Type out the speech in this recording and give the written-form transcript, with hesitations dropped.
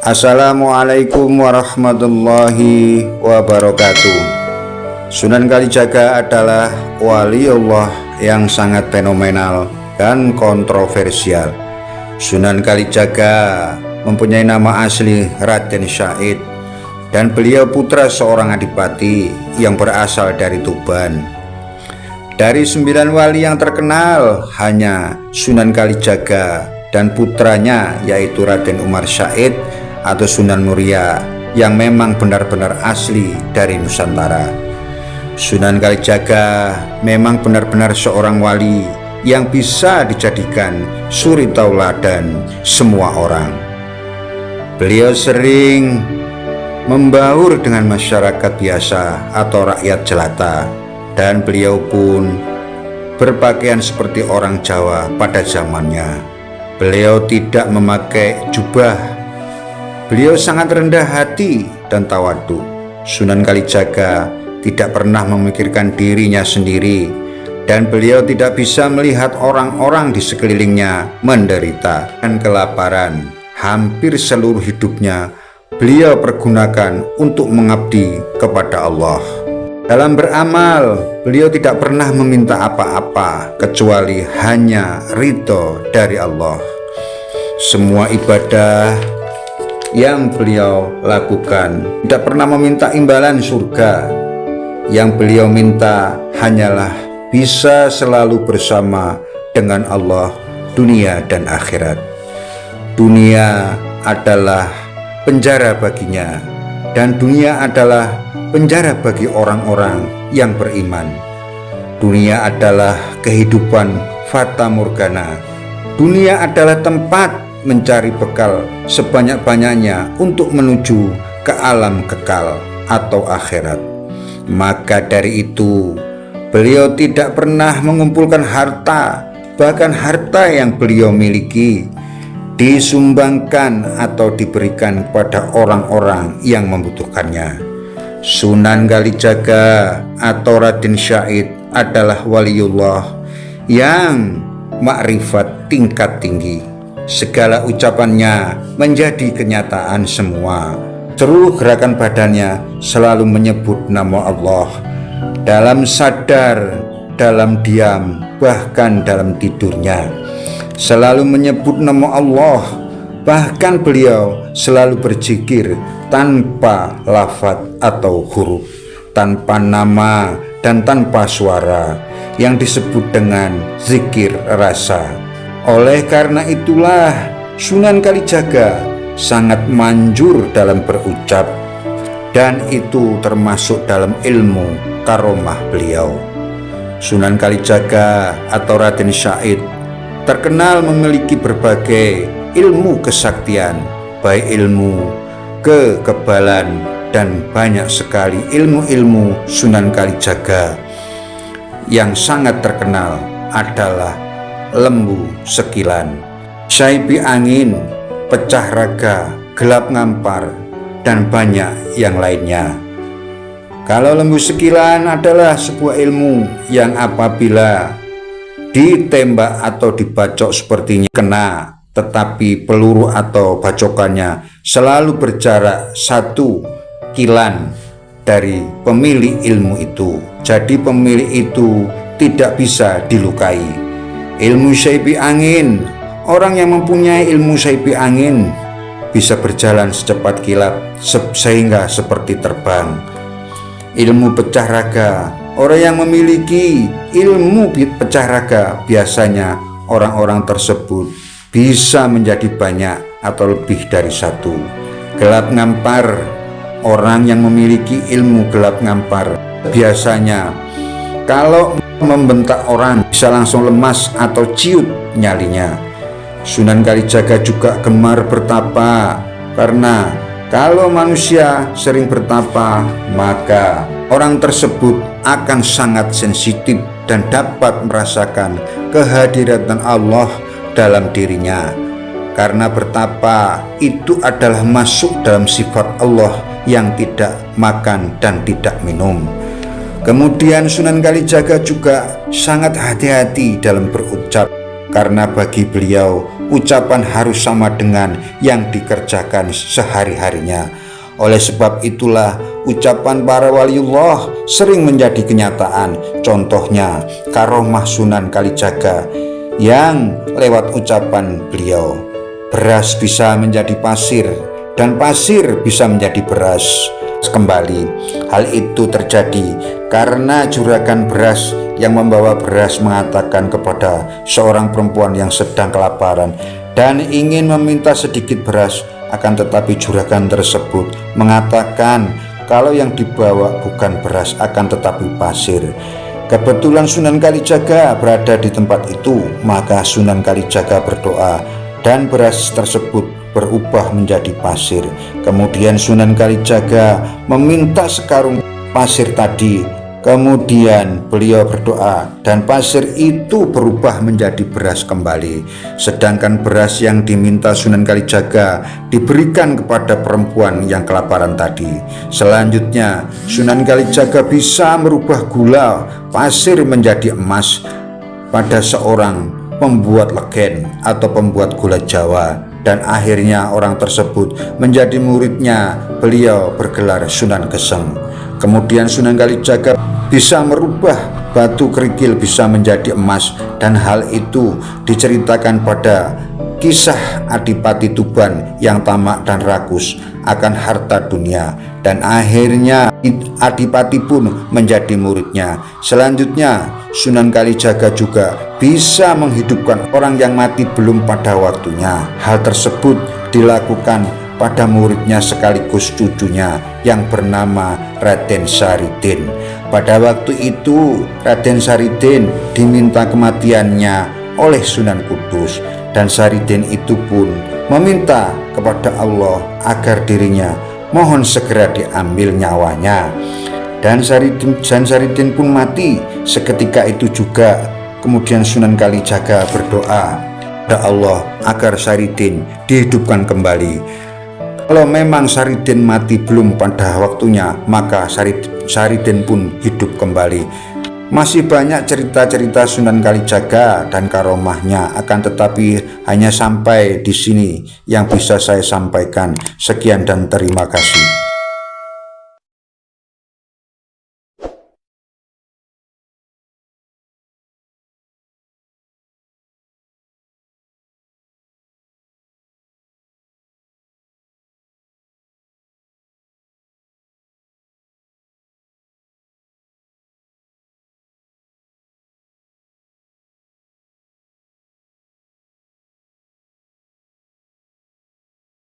Assalamualaikum warahmatullahi wabarakatuh. Sunan Kalijaga adalah waliullah yang sangat fenomenal dan kontroversial. Sunan Kalijaga mempunyai nama asli Raden Syahid, dan beliau putra seorang adipati yang berasal dari Tuban. Dari 9 wali yang terkenal, hanya Sunan Kalijaga dan putranya yaitu Raden Umar Syahid atau Sunan Muria yang memang benar-benar asli dari Nusantara. Sunan Kalijaga memang benar-benar seorang wali yang bisa dijadikan suri tauladan semua orang. Beliau sering membaur dengan masyarakat biasa atau rakyat jelata, dan beliau pun berpakaian seperti orang Jawa pada zamannya. Beliau tidak memakai jubah. Beliau sangat rendah hati dan tawadu. Sunan Kalijaga tidak pernah memikirkan dirinya sendiri, dan beliau tidak bisa melihat orang-orang di sekelilingnya menderita dan kelaparan. Hampir seluruh hidupnya beliau pergunakan untuk mengabdi kepada Allah. Dalam beramal, beliau tidak pernah meminta apa-apa kecuali hanya ridho dari Allah. Semua ibadah yang beliau lakukan tidak pernah meminta imbalan surga. Yang beliau minta hanyalah bisa selalu bersama dengan Allah dunia dan akhirat. Dunia adalah penjara baginya, dan dunia adalah penjara bagi orang-orang yang beriman. Dunia adalah kehidupan fata morgana. Dunia adalah tempat mencari bekal sebanyak-banyaknya untuk menuju ke alam kekal atau akhirat. Maka dari itu, beliau tidak pernah mengumpulkan harta. Bahkan harta yang beliau miliki disumbangkan atau diberikan kepada orang-orang yang membutuhkannya. Sunan Kalijaga atau Raden Syahid adalah waliullah yang makrifat tingkat tinggi. Segala ucapannya menjadi kenyataan semua. Seluruh gerakan badannya selalu menyebut nama Allah. Dalam sadar, dalam diam, bahkan dalam tidurnya selalu menyebut nama Allah. Bahkan beliau selalu berzikir tanpa lafaz atau huruf, tanpa nama dan tanpa suara, yang disebut dengan zikir rasa. Oleh karena itulah Sunan Kalijaga sangat manjur dalam berucap, dan itu termasuk dalam ilmu karomah beliau. Sunan Kalijaga atau Raden Syahid terkenal memiliki berbagai ilmu kesaktian, baik ilmu kekebalan dan banyak sekali ilmu-ilmu. Sunan Kalijaga yang sangat terkenal adalah lembu sekilan, syaibi angin, pecah raga, gelap ngampar, dan banyak yang lainnya. Kalau lembu sekilan adalah sebuah ilmu yang apabila ditembak atau dibacok sepertinya kena, tetapi peluru atau bacokannya selalu berjarak 1 kilan dari pemilik ilmu itu. Jadi pemilik itu tidak bisa dilukai. Ilmu syaibi angin, orang yang mempunyai ilmu syaibi angin bisa berjalan secepat kilat sehingga seperti terbang. Ilmu pecah raga, orang yang memiliki ilmu pecah raga biasanya orang-orang tersebut bisa menjadi banyak atau lebih dari 1. Gelap ngampar, orang yang memiliki ilmu gelap ngampar biasanya kalau membentak orang bisa langsung lemas atau ciut nyalinya. Sunan Kalijaga juga gemar bertapa, karena kalau manusia sering bertapa maka orang tersebut akan sangat sensitif dan dapat merasakan kehadiran Allah dalam dirinya. Karena bertapa itu adalah masuk dalam sifat Allah yang tidak makan dan tidak minum. Kemudian Sunan Kalijaga juga sangat hati-hati dalam berucap, karena bagi beliau ucapan harus sama dengan yang dikerjakan sehari-harinya. Oleh sebab itulah ucapan para waliullah sering menjadi kenyataan. Contohnya karomah Sunan Kalijaga yang lewat ucapan beliau, beras bisa menjadi pasir dan pasir bisa menjadi beras kembali. Hal itu terjadi karena juragan beras yang membawa beras mengatakan kepada seorang perempuan yang sedang kelaparan dan ingin meminta sedikit beras, akan tetapi juragan tersebut mengatakan kalau yang dibawa bukan beras akan tetapi pasir. Kebetulan Sunan Kalijaga berada di tempat itu, maka Sunan Kalijaga berdoa dan beras tersebut berubah menjadi pasir. Kemudian Sunan Kalijaga meminta sekarung pasir tadi. Kemudian beliau berdoa dan pasir itu berubah menjadi beras kembali. Sedangkan beras yang diminta Sunan Kalijaga diberikan kepada perempuan yang kelaparan tadi. Selanjutnya Sunan Kalijaga bisa merubah gula pasir menjadi emas pada seorang pembuat legen atau pembuat gula Jawa, dan akhirnya orang tersebut menjadi muridnya. Beliau bergelar Sunan Geseng. Kemudian Sunan Kalijaga bisa merubah batu kerikil bisa menjadi emas, dan hal itu diceritakan pada kisah Adipati Tuban yang tamak dan rakus akan harta dunia, dan akhirnya Adipati pun menjadi muridnya. Selanjutnya Sunan Kalijaga juga bisa menghidupkan orang yang mati belum pada waktunya. Hal tersebut dilakukan pada muridnya sekaligus cucunya yang bernama Raden Saridin. Pada waktu itu Raden Saridin diminta kematiannya oleh Sunan Kudus, dan Saridin itu pun meminta kepada Allah agar dirinya mohon segera diambil nyawanya, dan Saridin pun mati seketika itu juga. Kemudian Sunan Kalijaga berdoa kepada Allah agar Saridin dihidupkan kembali. Kalau memang Saridin mati belum pada waktunya, maka Saridin pun hidup kembali. Masih banyak cerita-cerita Sunan Kalijaga dan karomahnya, akan tetapi hanya sampai di sini yang bisa saya sampaikan. Sekian dan terima kasih.